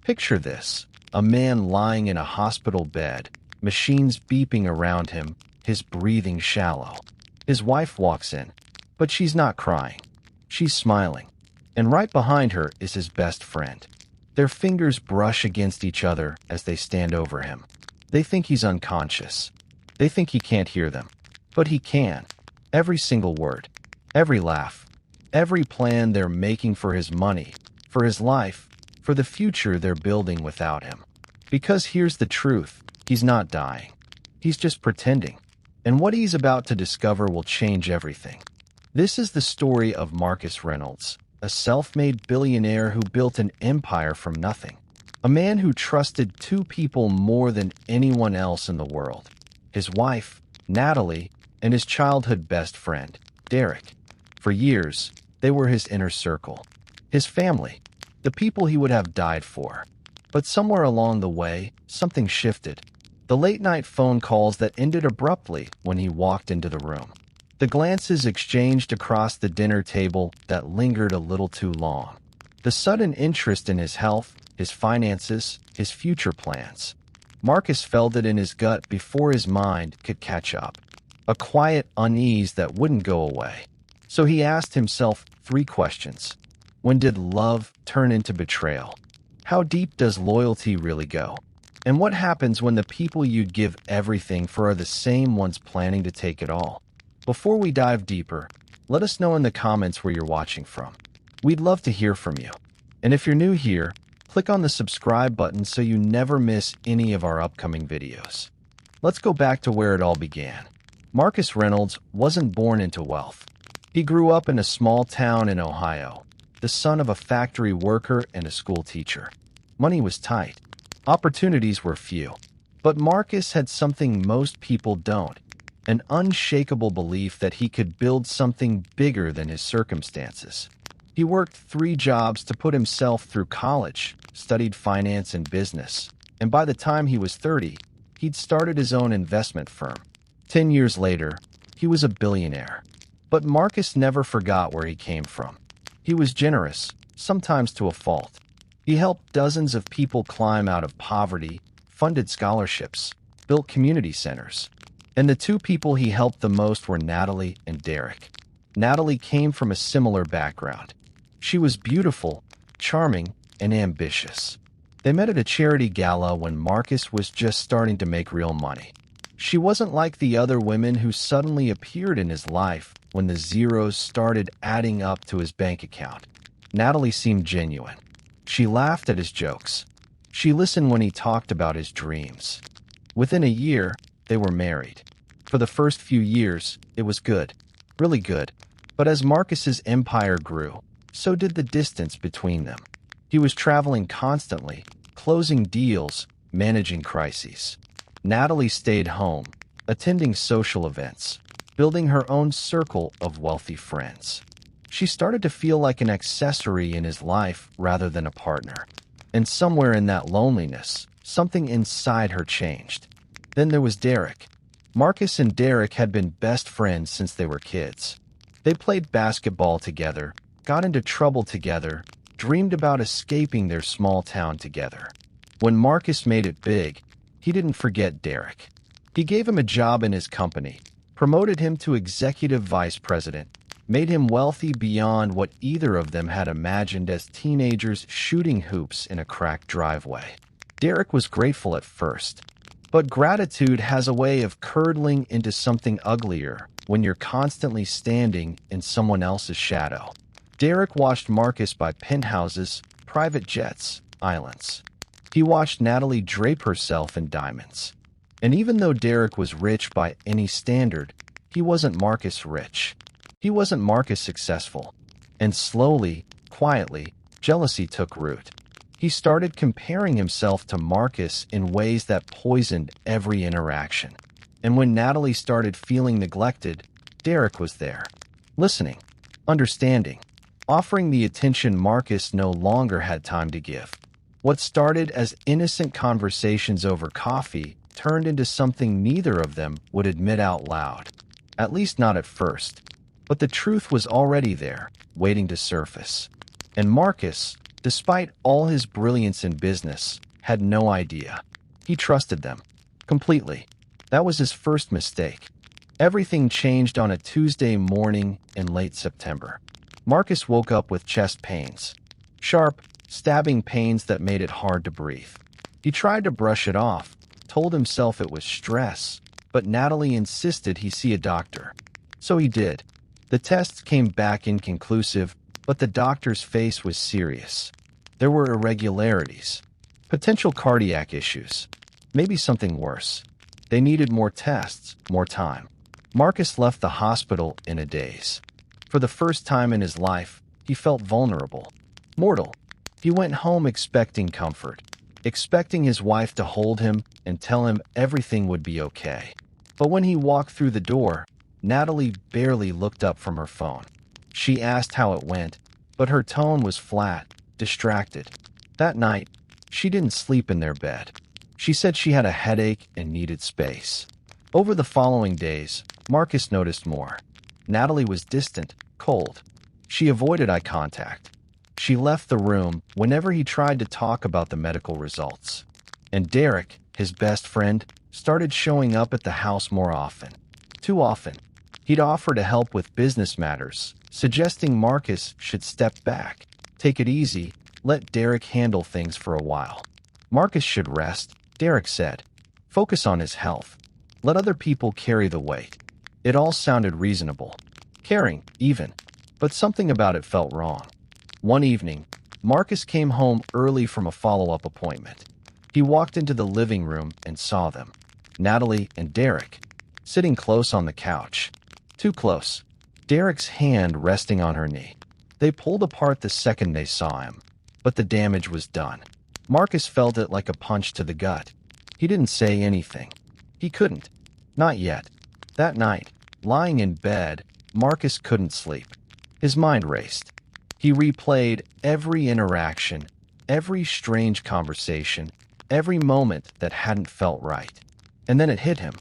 Picture this: a man lying in a hospital bed, machines beeping around him, his breathing shallow. His wife walks in, but she's not crying. She's smiling. And right behind her is his best friend. Their fingers brush against each other as they stand over him. They think he's unconscious. They think he can't hear them. But he can. Every single word, every laugh, every plan they're making for his money, for his life, for the future they're building without him. Because here's the truth: he's not dying. He's just pretending. And what he's about to discover will change everything. This is the story of Marcus Reynolds, a self-made billionaire who built an empire from nothing. A man who trusted two people more than anyone else in the world: his wife, Natalie, and his childhood best friend, Derek. For years, they were his inner circle, his family, the people he would have died for. But somewhere along the way, something shifted. The late-night phone calls that ended abruptly when he walked into the room. The glances exchanged across the dinner table that lingered a little too long. The sudden interest in his health, his finances, his future plans. Marcus felt it in his gut before his mind could catch up. A quiet unease that wouldn't go away. So he asked himself 3 questions. When did love turn into betrayal? How deep does loyalty really go? And what happens when the people you'd give everything for are the same ones planning to take it all? Before we dive deeper, let us know in the comments where you're watching from. We'd love to hear from you. And if you're new here, click on the subscribe button so you never miss any of our upcoming videos. Let's go back to where it all began. Marcus Reynolds wasn't born into wealth. He grew up in a small town in Ohio, the son of a factory worker and a school teacher. Money was tight. Opportunities were few. But Marcus had something most people don't: an unshakable belief that he could build something bigger than his circumstances. He worked 3 jobs to put himself through college, studied finance and business, and by the time he was 30, he'd started his own investment firm. 10 years later, he was a billionaire. But Marcus never forgot where he came from. He was generous, sometimes to a fault. He helped dozens of people climb out of poverty, funded scholarships, built community centers. And the 2 people he helped the most were Natalie and Derek. Natalie came from a similar background. She was beautiful, charming, and ambitious. They met at a charity gala when Marcus was just starting to make real money. She wasn't like the other women who suddenly appeared in his life when the zeros started adding up to his bank account. Natalie seemed genuine. She laughed at his jokes. She listened when he talked about his dreams. Within a year, they were married. For the first few years, it was good, really good. But as Marcus's empire grew, so did the distance between them. He was traveling constantly, closing deals, managing crises. Natalie stayed home, attending social events, building her own circle of wealthy friends. She started to feel like an accessory in his life rather than a partner. And somewhere in that loneliness, something inside her changed. Then there was Derek. Marcus and Derek had been best friends since they were kids. They played basketball together, got into trouble together, dreamed about escaping their small town together. When Marcus made it big, he didn't forget Derek. He gave him a job in his company, promoted him to executive vice president, made him wealthy beyond what either of them had imagined as teenagers shooting hoops in a cracked driveway. Derek was grateful at first, but gratitude has a way of curdling into something uglier when you're constantly standing in someone else's shadow. Derek watched Marcus buy penthouses, private jets, islands. He watched Natalie drape herself in diamonds. And even though Derek was rich by any standard, he wasn't Marcus rich. He wasn't Marcus successful. And slowly, quietly, jealousy took root. He started comparing himself to Marcus in ways that poisoned every interaction. And when Natalie started feeling neglected, Derek was there, listening, understanding, offering the attention Marcus no longer had time to give. What started as innocent conversations over coffee turned into something neither of them would admit out loud, at least not at first. But the truth was already there, waiting to surface. And Marcus, Despite all his brilliance in business, had no idea. He trusted them. Completely. That was his first mistake. Everything changed on a Tuesday morning in late September. Marcus woke up with chest pains. Sharp, stabbing pains that made it hard to breathe. He tried to brush it off, told himself it was stress, but Natalie insisted he see a doctor. So he did. The tests came back inconclusive, but the doctor's face was serious. There were irregularities, potential cardiac issues, maybe something worse. They needed more tests, more time. Marcus left the hospital in a daze. For the first time in his life, he felt vulnerable, mortal. He went home expecting comfort, expecting his wife to hold him and tell him everything would be okay. But when he walked through the door, Natalie barely looked up from her phone. She asked how it went, but her tone was flat, distracted. That night, she didn't sleep in their bed. She said she had a headache and needed space. Over the following days, Marcus noticed more. Natalie was distant, cold. She avoided eye contact. She left the room whenever he tried to talk about the medical results. And Derek, his best friend, started showing up at the house more often. Too often. He'd offer to help with business matters, suggesting Marcus should step back, take it easy, let Derek handle things for a while. Marcus should rest, Derek said. Focus on his health. Let other people carry the weight. It all sounded reasonable. Caring, even. But something about it felt wrong. One evening, Marcus came home early from a follow-up appointment. He walked into the living room and saw them, Natalie and Derek, sitting close on the couch. Too close. Derek's hand resting on her knee. They pulled apart the second they saw him, but the damage was done. Marcus felt it like a punch to the gut. He didn't say anything. He couldn't. Not yet. That night, lying in bed, Marcus couldn't sleep. His mind raced. He replayed every interaction, every strange conversation, every moment that hadn't felt right. And then it hit him.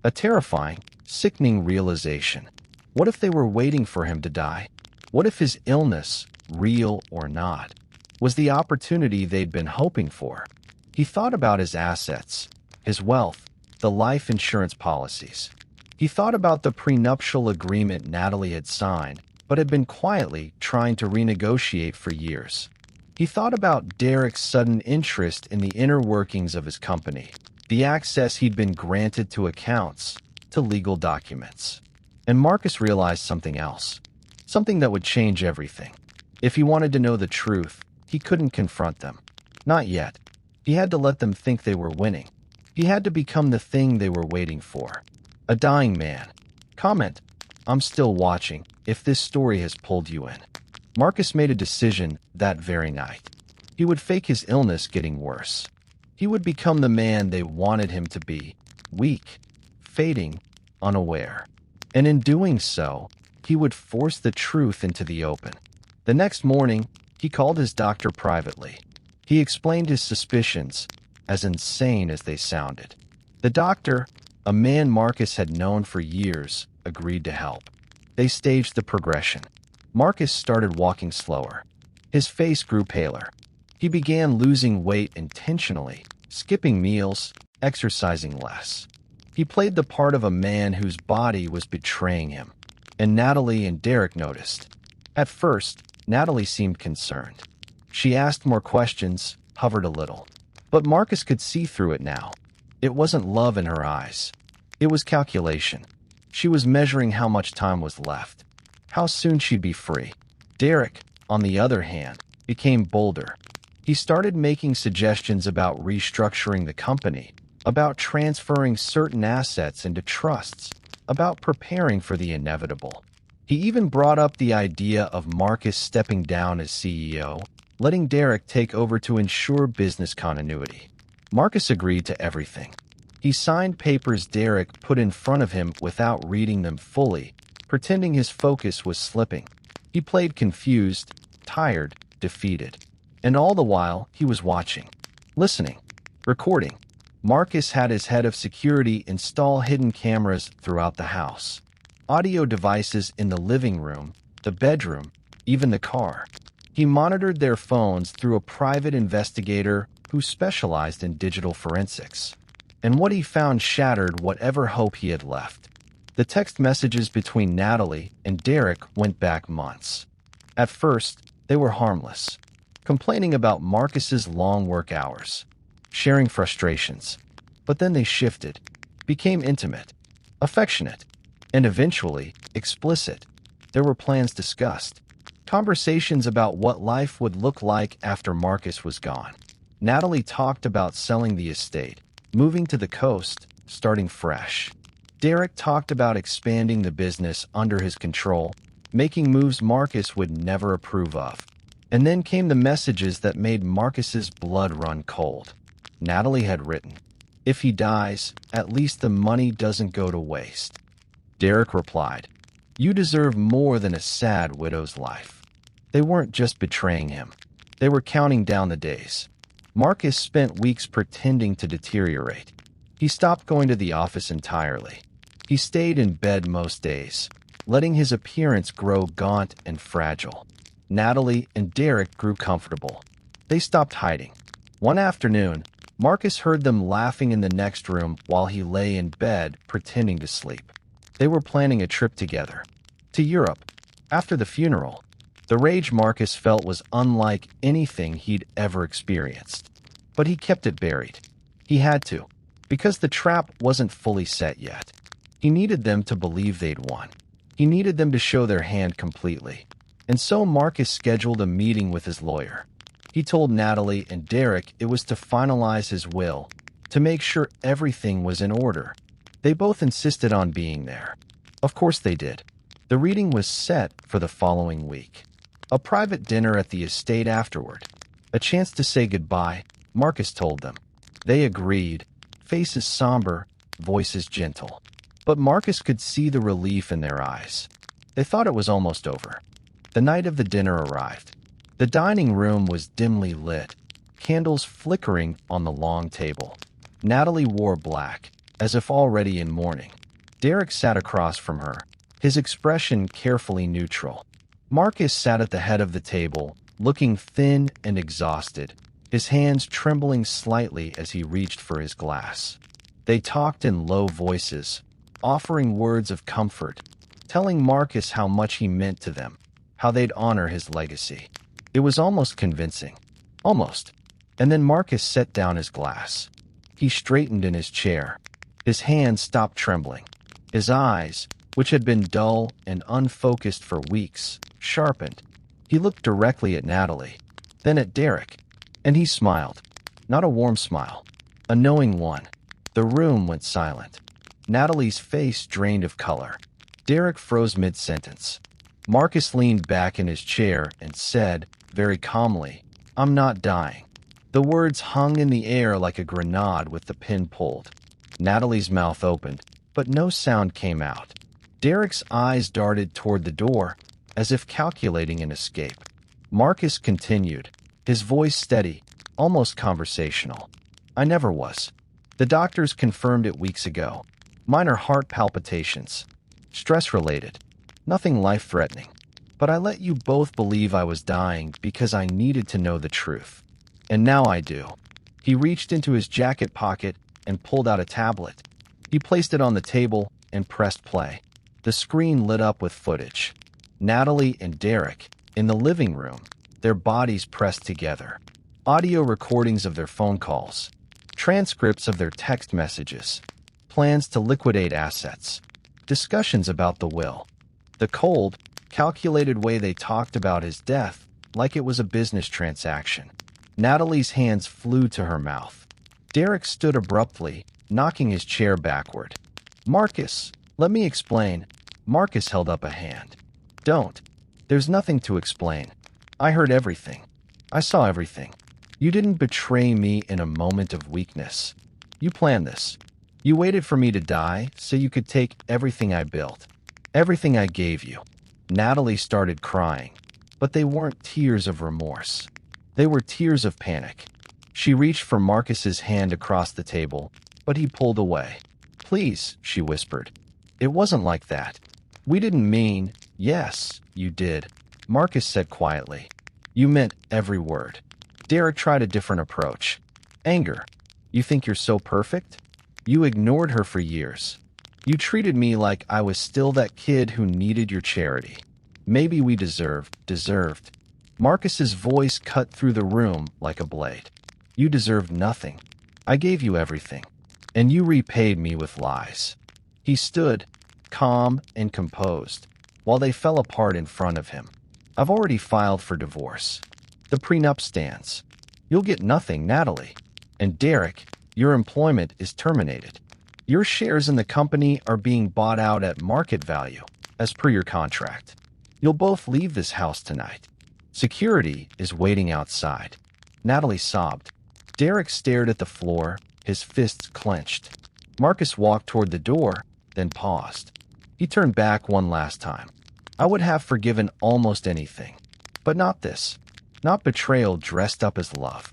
A terrifying, sickening realization. What if they were waiting for him to die? What if his illness, real or not, was the opportunity they'd been hoping for? He thought about his assets, his wealth, the life insurance policies. He thought about the prenuptial agreement Natalie had signed, but had been quietly trying to renegotiate for years. He thought about Derek's sudden interest in the inner workings of his company, the access he'd been granted to accounts, to legal documents. And Marcus realized something else, something that would change everything. If he wanted to know the truth, he couldn't confront them. Not yet. He had to let them think they were winning. He had to become the thing they were waiting for. A dying man. Comment, I'm still watching, if this story has pulled you in. Marcus made a decision that very night. He would fake his illness getting worse. He would become the man they wanted him to be, weak, fading, unaware. And in doing so, he would force the truth into the open. The next morning, he called his doctor privately. He explained his suspicions, as insane as they sounded. The doctor, a man Marcus had known for years, agreed to help. They staged the progression. Marcus started walking slower. His face grew paler. He began losing weight intentionally, skipping meals, exercising less. He played the part of a man whose body was betraying him. And Natalie and Derek noticed. At first, Natalie seemed concerned. She asked more questions, hovered a little. But Marcus could see through it now. It wasn't love in her eyes. It was calculation. She was measuring how much time was left, how soon she'd be free. Derek, on the other hand, became bolder. He started making suggestions about restructuring the company, about transferring certain assets into trusts, about preparing for the inevitable. He even brought up the idea of Marcus stepping down as CEO, letting Derek take over to ensure business continuity. Marcus agreed to everything. He signed papers Derek put in front of him without reading them fully, pretending his focus was slipping. He played confused, tired, defeated. And all the while, he was watching, listening, recording. Marcus had his head of security install hidden cameras throughout the house. Audio devices in the living room, the bedroom, even the car. He monitored their phones through a private investigator who specialized in digital forensics. And what he found shattered whatever hope he had left. The text messages between Natalie and Derek went back months. At first, they were harmless, complaining about Marcus's long work hours, sharing frustrations. But then they shifted, became intimate, affectionate, and eventually explicit. There were plans discussed, conversations about what life would look like after Marcus was gone. Natalie talked about selling the estate, moving to the coast, starting fresh. Derek talked about expanding the business under his control, making moves Marcus would never approve of. And then came the messages that made Marcus's blood run cold. Natalie had written, "If he dies, at least the money doesn't go to waste." Derek replied, "You deserve more than a sad widow's life." They weren't just betraying him. They were counting down the days. Marcus spent weeks pretending to deteriorate. He stopped going to the office entirely. He stayed in bed most days, letting his appearance grow gaunt and fragile. Natalie and Derek grew comfortable. They stopped hiding. One afternoon, Marcus heard them laughing in the next room while he lay in bed pretending to sleep. They were planning a trip together. To Europe. After the funeral, the rage Marcus felt was unlike anything he'd ever experienced. But he kept it buried. He had to, because the trap wasn't fully set yet. He needed them to believe they'd won. He needed them to show their hand completely. And so Marcus scheduled a meeting with his lawyer. He told Natalie and Derek it was to finalize his will, to make sure everything was in order. They both insisted on being there. Of course they did. The reading was set for the following week. A private dinner at the estate afterward. A chance to say goodbye, Marcus told them. They agreed, faces somber, voices gentle. But Marcus could see the relief in their eyes. They thought it was almost over. The night of the dinner arrived. The dining room was dimly lit, candles flickering on the long table. Natalie wore black, as if already in mourning. Derek sat across from her, his expression carefully neutral. Marcus sat at the head of the table, looking thin and exhausted, his hands trembling slightly as he reached for his glass. They talked in low voices, offering words of comfort, telling Marcus how much he meant to them, how they'd honor his legacy. It was almost convincing. Almost. And then Marcus set down his glass. He straightened in his chair. His hands stopped trembling. His eyes, which had been dull and unfocused for weeks, sharpened. He looked directly at Natalie, then at Derek, and he smiled. Not a warm smile, a knowing one. The room went silent. Natalie's face drained of color. Derek froze mid-sentence. Marcus leaned back in his chair and said, very calmly, "I'm not dying." The words hung in the air like a grenade with the pin pulled. Natalie's mouth opened, but no sound came out. Derek's eyes darted toward the door, as if calculating an escape. Marcus continued, his voice steady, almost conversational. "I never was. The doctors confirmed it weeks ago. Minor heart palpitations. Stress-related. Nothing life-threatening. But I let you both believe I was dying because I needed to know the truth. And now I do." He reached into his jacket pocket and pulled out a tablet. He placed it on the table and pressed play. The screen lit up with footage. Natalie and Derek, in the living room, their bodies pressed together. Audio recordings of their phone calls. Transcripts of their text messages. Plans to liquidate assets. Discussions about the will. The cold, calculated way they talked about his death, like it was a business transaction. Natalie's hands flew to her mouth. Derek stood abruptly, knocking his chair backward. "Marcus, let me explain." Marcus held up a hand. "Don't. There's nothing to explain. I heard everything. I saw everything. You didn't betray me in a moment of weakness. You planned this. You waited for me to die so you could take everything I built. Everything I gave you." Natalie started crying, but they weren't tears of remorse. They were tears of panic. She reached for Marcus's hand across the table, but he pulled away. "Please," she whispered. "It wasn't like that. We didn't mean—" "Yes, you did," Marcus said quietly. You meant every word. Derek tried a different approach. Anger. You think you're so perfect? You ignored her for years. You treated me like I was still that kid who needed your charity. Maybe we deserved. Marcus's voice cut through the room like a blade. You deserved nothing. I gave you everything. And you repaid me with lies. He stood, calm and composed, while they fell apart in front of him. I've already filed for divorce. The prenup stands. You'll get nothing, Natalie. And Derek, your employment is terminated. Your shares in the company are being bought out at market value, as per your contract. You'll both leave this house tonight. Security is waiting outside. Natalie sobbed. Derek stared at the floor, his fists clenched. Marcus walked toward the door, then paused. He turned back one last time. I would have forgiven almost anything. But not this. Not betrayal dressed up as love.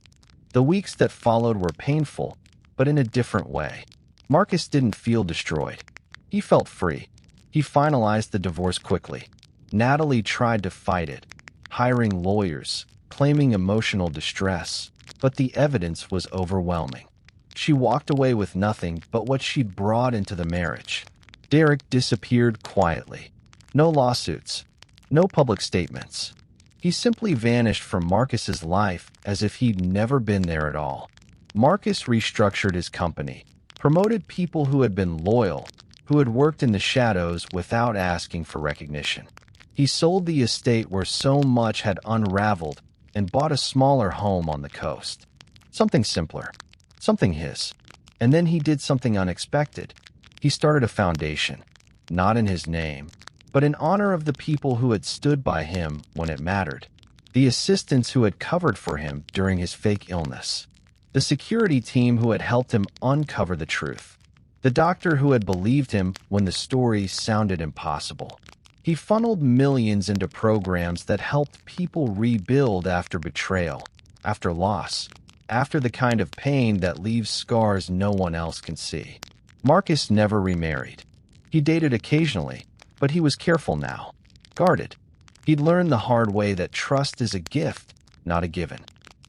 The weeks that followed were painful, but in a different way. Marcus didn't feel destroyed. He felt free. He finalized the divorce quickly. Natalie tried to fight it, hiring lawyers, claiming emotional distress, but the evidence was overwhelming. She walked away with nothing but what she'd brought into the marriage. Derek disappeared quietly. No lawsuits. No public statements. He simply vanished from Marcus's life as if he'd never been there at all. Marcus restructured his company, promoted people who had been loyal, who had worked in the shadows without asking for recognition. He sold the estate where so much had unraveled and bought a smaller home on the coast. Something simpler. Something his. And then he did something unexpected. He started a foundation, not in his name, but in honor of the people who had stood by him when it mattered. The assistants who had covered for him during his fake illness. The security team who had helped him uncover the truth. The doctor who had believed him when the story sounded impossible. He funneled millions into programs that helped people rebuild after betrayal, after loss, after the kind of pain that leaves scars no one else can see. Marcus never remarried. He dated occasionally, but he was careful now, guarded. He'd learned the hard way that trust is a gift, not a given.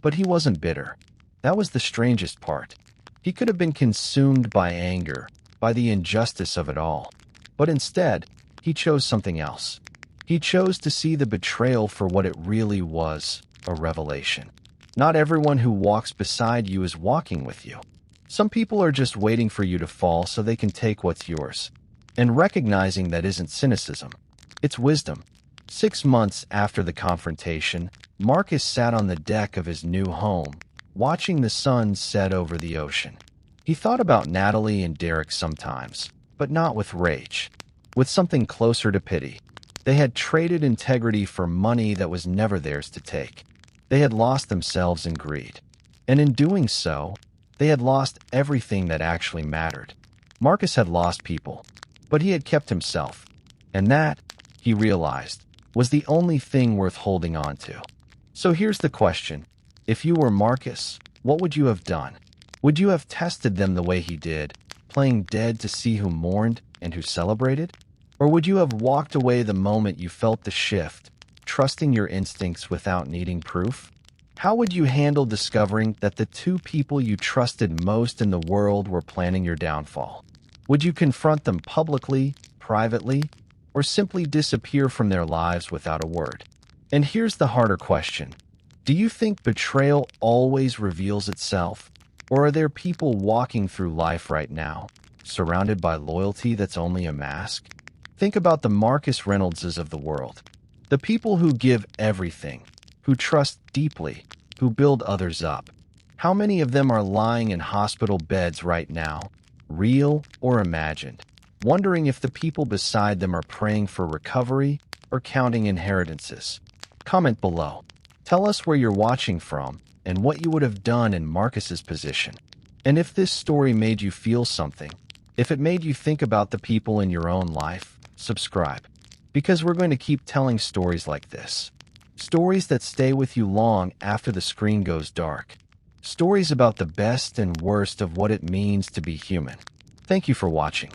But he wasn't bitter. That was the strangest part. He could have been consumed by anger, by the injustice of it all. But instead, he chose something else. He chose to see the betrayal for what it really was, a revelation. Not everyone who walks beside you is walking with you. Some people are just waiting for you to fall so they can take what's yours. And recognizing that isn't cynicism. It's wisdom. 6 months after the confrontation, Marcus sat on the deck of his new home, watching the sun set over the ocean. He thought about Natalie and Derek sometimes, but not with rage. With something closer to pity. They had traded integrity for money that was never theirs to take. They had lost themselves in greed. And in doing so, they had lost everything that actually mattered. Marcus had lost people, but he had kept himself. And that, he realized, was the only thing worth holding on to. So here's the question. If you were Marcus, what would you have done? Would you have tested them the way he did, playing dead to see who mourned and who celebrated? Or would you have walked away the moment you felt the shift, trusting your instincts without needing proof? How would you handle discovering that the two people you trusted most in the world were planning your downfall? Would you confront them publicly, privately, or simply disappear from their lives without a word? And here's the harder question. Do you think betrayal always reveals itself? Or are there people walking through life right now, surrounded by loyalty that's only a mask? Think about the Marcus Reynoldses of the world. The people who give everything, who trust deeply, who build others up. How many of them are lying in hospital beds right now, real or imagined, wondering if the people beside them are praying for recovery or counting inheritances? Comment below. Tell us where you're watching from and what you would have done in Marcus's position. And if this story made you feel something, if it made you think about the people in your own life, subscribe. Because we're going to keep telling stories like this. Stories that stay with you long after the screen goes dark. Stories about the best and worst of what it means to be human. Thank you for watching.